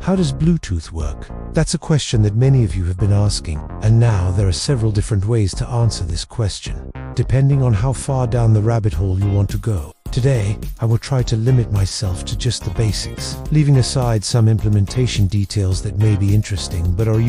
How does Bluetooth work? That's a question that many of you have been asking, and now there are several different ways to answer this question, depending on how far down the rabbit hole you want to go. Today, I will try to limit myself to just the basics, leaving aside some implementation details that may be interesting but are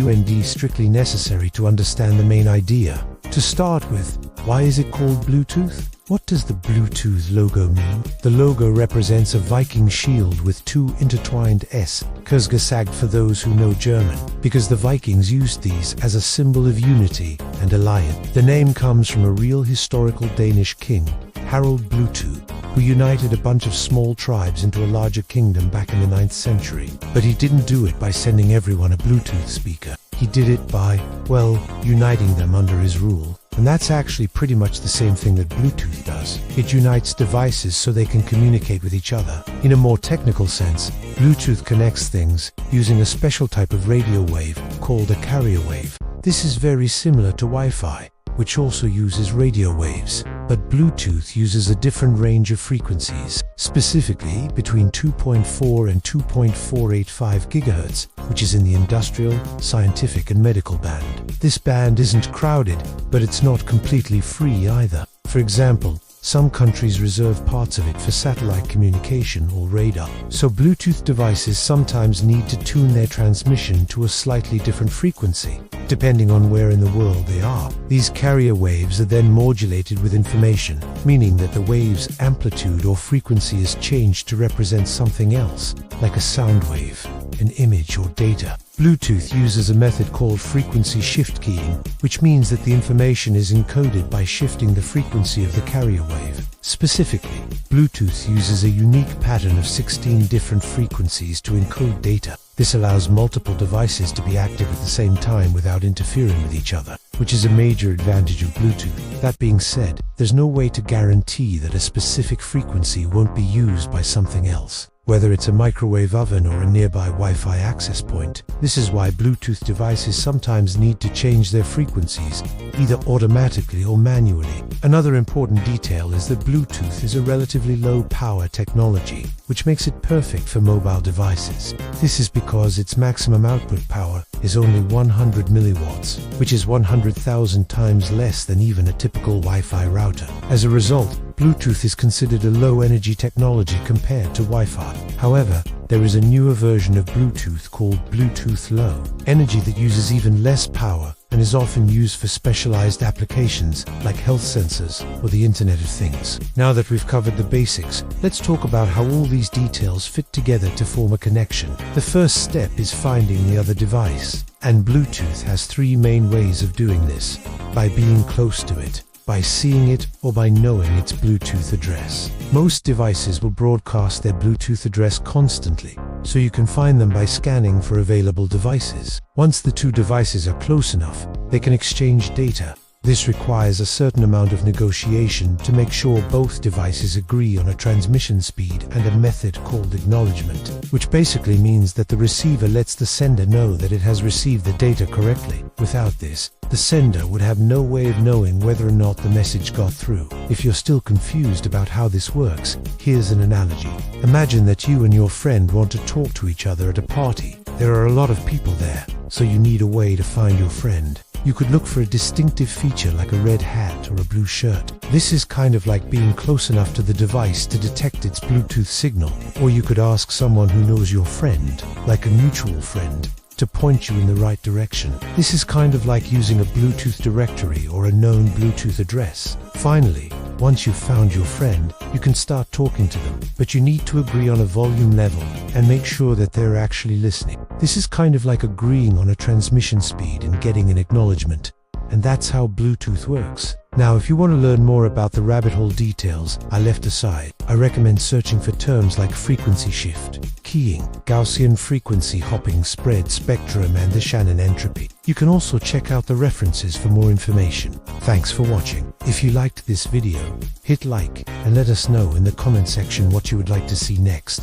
strictly necessary to understand the main idea. To start with, why is it called Bluetooth? What does the Bluetooth logo mean? The logo represents a Viking shield with two intertwined S, Kurzgesagt for those who know German, because the Vikings used these as a symbol of unity and alliance. The name comes from a real historical Danish king, Harald Bluetooth, who united a bunch of small tribes into a larger kingdom back in the 9th century. But he didn't do it by sending everyone a Bluetooth speaker. He did it by, well, uniting them under his rule. And that's actually pretty much the same thing that Bluetooth does. It unites devices so they can communicate with each other. In a more technical sense, Bluetooth connects things using a special type of radio wave called a carrier wave. This is very similar to Wi-Fi, which also uses radio waves, but Bluetooth uses a different range of frequencies, specifically between 2.4 and 2.485 GHz, which is in the industrial, scientific and medical band. This band isn't crowded, but it's not completely free either. For example, some countries reserve parts of it for satellite communication or radar, so Bluetooth devices sometimes need to tune their transmission to a slightly different frequency, depending on where in the world they are. These carrier waves are then modulated with information, meaning that the wave's amplitude or frequency is changed to represent something else, like a sound wave, an image or data. Bluetooth uses a method called frequency shift keying, which means that the information is encoded by shifting the frequency of the carrier wave. Specifically, Bluetooth uses a unique pattern of 16 different frequencies to encode data. This allows multiple devices to be active at the same time without interfering with each other, which is a major advantage of Bluetooth. That being said, there's no way to guarantee that a specific frequency won't be used by something else, whether it's a microwave oven or a nearby Wi-Fi access point. This is why Bluetooth devices sometimes need to change their frequencies, either automatically or manually. Another important detail is that Bluetooth is a relatively low-power technology, which makes it perfect for mobile devices. This is because its maximum output power is only 100 milliwatts, which is 100,000 times less than even a typical Wi-Fi router. As a result, Bluetooth is considered a low-energy technology compared to Wi-Fi. However, there is a newer version of Bluetooth called Bluetooth Low Energy that uses even less power and is often used for specialized applications like health sensors or the Internet of Things. Now that we've covered the basics, let's talk about how all these details fit together to form a connection. The first step is finding the other device, and Bluetooth has three main ways of doing this: by being close to it, by seeing it, or by knowing its Bluetooth address. Most devices will broadcast their Bluetooth address constantly, so you can find them by scanning for available devices. Once the two devices are close enough, they can exchange data. This requires a certain amount of negotiation to make sure both devices agree on a transmission speed and a method called acknowledgement, which basically means that the receiver lets the sender know that it has received the data correctly. Without this, the sender would have no way of knowing whether or not the message got through. If you're still confused about how this works, here's an analogy. Imagine that you and your friend want to talk to each other at a party. There are a lot of people there, so you need a way to find your friend. You could look for a distinctive feature like a red hat or a blue shirt. This is kind of like being close enough to the device to detect its Bluetooth signal. Or you could ask someone who knows your friend, like a mutual friend, to point you in the right direction. This is kind of like using a Bluetooth directory or a known Bluetooth address. Finally, once you've found your friend, you can start talking to them, but you need to agree on a volume level and make sure that they're actually listening. This is kind of like agreeing on a transmission speed and getting an acknowledgement, and that's how Bluetooth works. Now, if you want to learn more about the rabbit hole details I left aside, I recommend searching for terms like frequency shift, keying, Gaussian frequency hopping, spread spectrum, and the Shannon entropy. You can also check out the references for more information. Thanks for watching. If you liked this video, hit like and let us know in the comment section what you would like to see next.